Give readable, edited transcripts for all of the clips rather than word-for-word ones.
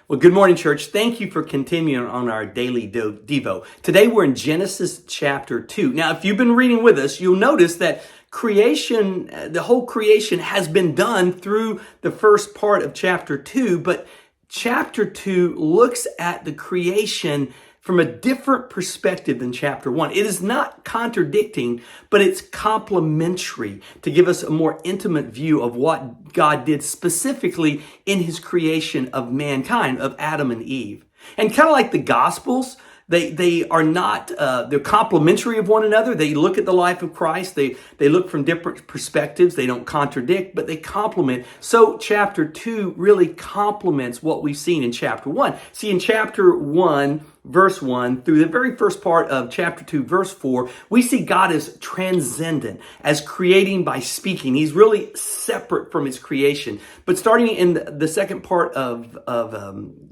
Well, good morning, church. Thank you for continuing on our daily Devo. Today we're in Genesis chapter 2. Now, if you've been reading with us, you'll notice that creation, the whole creation has been done through the first part of chapter 2, but chapter 2 looks at the creation from a different perspective than chapter 1. It is not contradicting, but it's complementary to give us a more intimate view of what God did specifically in his creation of mankind, of Adam and Eve. And kind of like the Gospels, they are not, they're complementary of one another. They look at the life of Christ. They look from different perspectives. They don't contradict, but they complement. So chapter 2 really complements what we've seen in chapter 1. See, in chapter 1, verse 1 through the very first part of chapter 2, verse 4, we see God as transcendent, as creating by speaking. He's really separate from his creation. But starting in the second part of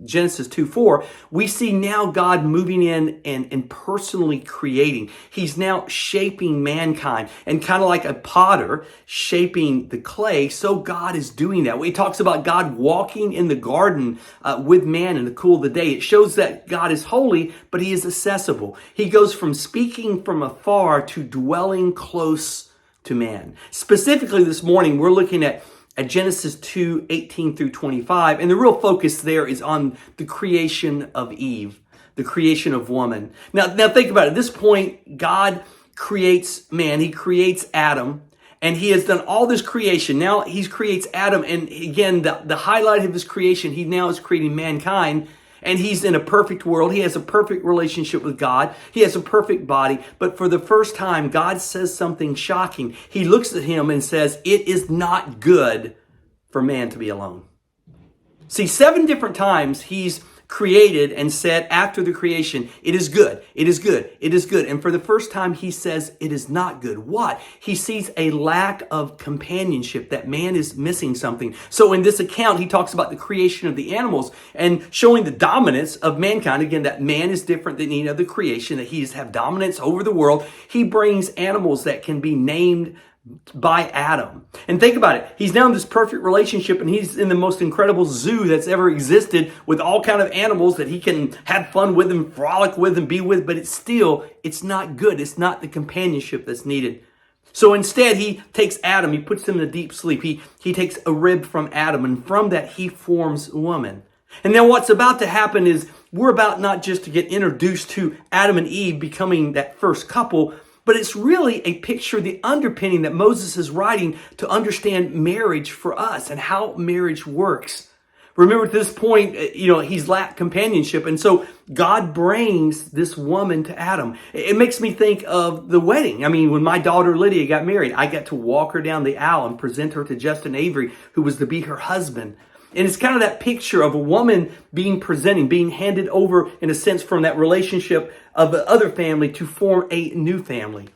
Genesis 2:4, we see now God moving in and personally creating. He's now shaping mankind, and kind of like a potter shaping the clay, so God is doing that. He talks about God walking in the garden with man in the cool of the day. It shows that God is holy, but he is accessible. He goes from speaking from afar to dwelling close to man. Specifically this morning, we're looking at Genesis 2:18 through 25, and the real focus there is on the creation of Eve, the creation of woman. Now think about it. At this point, God creates man. He creates Adam. And he has done all this creation. Now he creates Adam. And again, the highlight of his creation, he now is creating mankind. And he's in a perfect world. He has a perfect relationship with God. He has a perfect body. But for the first time, God says something shocking. He looks at him and says, "It is not good for man to be alone." See, 7 different times he's created and said after the creation, "It is good, it is good, it is good." And for the first time, he says, "It is not good." What? He sees a lack of companionship, that man is missing something. So in this account, he talks about the creation of the animals and showing the dominance of mankind. Again, that man is different than any other creation, that he's have dominance over the world. He brings animals that can be named by Adam. And think about it. He's now in this perfect relationship, and he's in the most incredible zoo that's ever existed with all kind of animals that he can have fun with and frolic with and be with, but it's not good. It's not the companionship that's needed. So instead, he takes Adam, he puts him in a deep sleep. He takes a rib from Adam, and from that he forms woman. And now what's about to happen is we're about not just to get introduced to Adam and Eve becoming that first couple, but it's really a picture, the underpinning that Moses is writing to understand marriage for us and how marriage works. Remember, at this point, he's lacked companionship. And so God brings this woman to Adam. It makes me think of the wedding. I mean, when my daughter Lydia got married, I got to walk her down the aisle and present her to Justin Avery, who was to be her husband. And it's kind of that picture of a woman being handed over, in a sense, from that relationship of the other family to form a new family.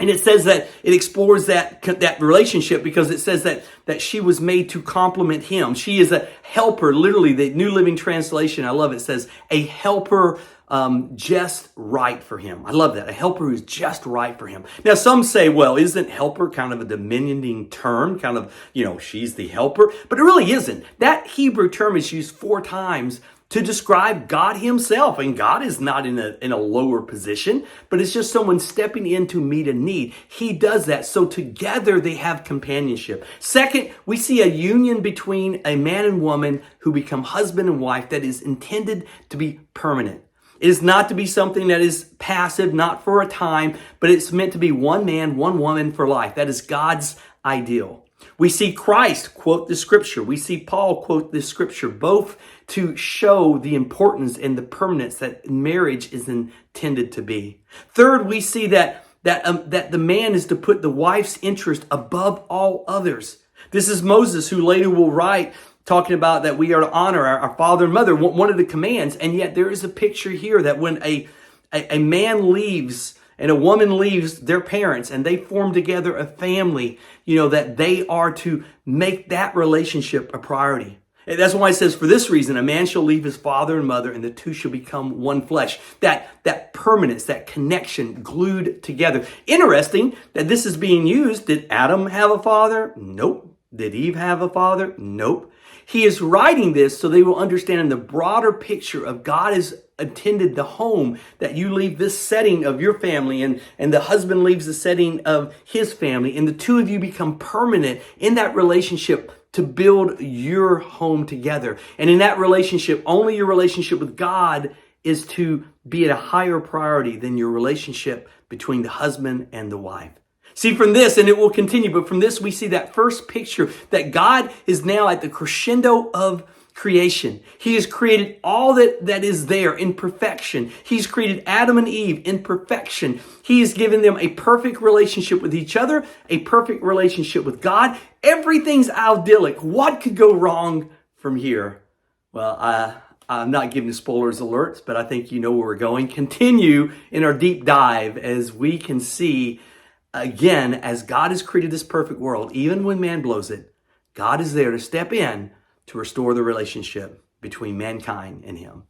And it says that it explores that relationship because it says that she was made to complement him. She is a helper. Literally, the New Living Translation, I love it, says a helper just right for him. I love that. A helper who's just right for him. Now, some say, well, isn't helper kind of a diminishing term? Kind of, she's the helper. But it really isn't. That Hebrew term is used 4 times to describe God himself. And God is not in a lower position, but it's just someone stepping in to meet a need. He does that. So together they have companionship. Second, we see a union between a man and woman who become husband and wife that is intended to be permanent. It is not to be something that is passive, not for a time, but it's meant to be one man, one woman for life. That is God's ideal. We see Christ quote the scripture. We see Paul quote the scripture, both to show the importance and the permanence that marriage is intended to be. Third, we see that the man is to put the wife's interest above all others. This is Moses, who later will write, talking about that we are to honor our father and mother, one of the commands. And yet there is a picture here that when a man leaves and a woman leaves their parents and they form together a family, that they are to make that relationship a priority. And that's why it says, for this reason, a man shall leave his father and mother, and the two shall become one flesh. That permanence, that connection glued together. Interesting that this is being used. Did Adam have a father? Nope. Did Eve have a father? Nope. He is writing this so they will understand in the broader picture of God has intended the home, that you leave this setting of your family and the husband leaves the setting of his family, and the two of you become permanent in that relationship to build your home together. And in that relationship, only your relationship with God is to be at a higher priority than your relationship between the husband and the wife. See, from this, and it will continue, but from this we see that first picture that God is now at the crescendo of creation. He has created all that is there in perfection. He's created Adam and Eve in perfection. He has given them a perfect relationship with each other, a perfect relationship with God. Everything's idyllic. What could go wrong from here? Well, I'm not giving spoilers alerts, but I think you know where we're going. Continue in our deep dive as we can see, again, as God has created this perfect world, even when man blows it, God is there to step in to restore the relationship between mankind and him.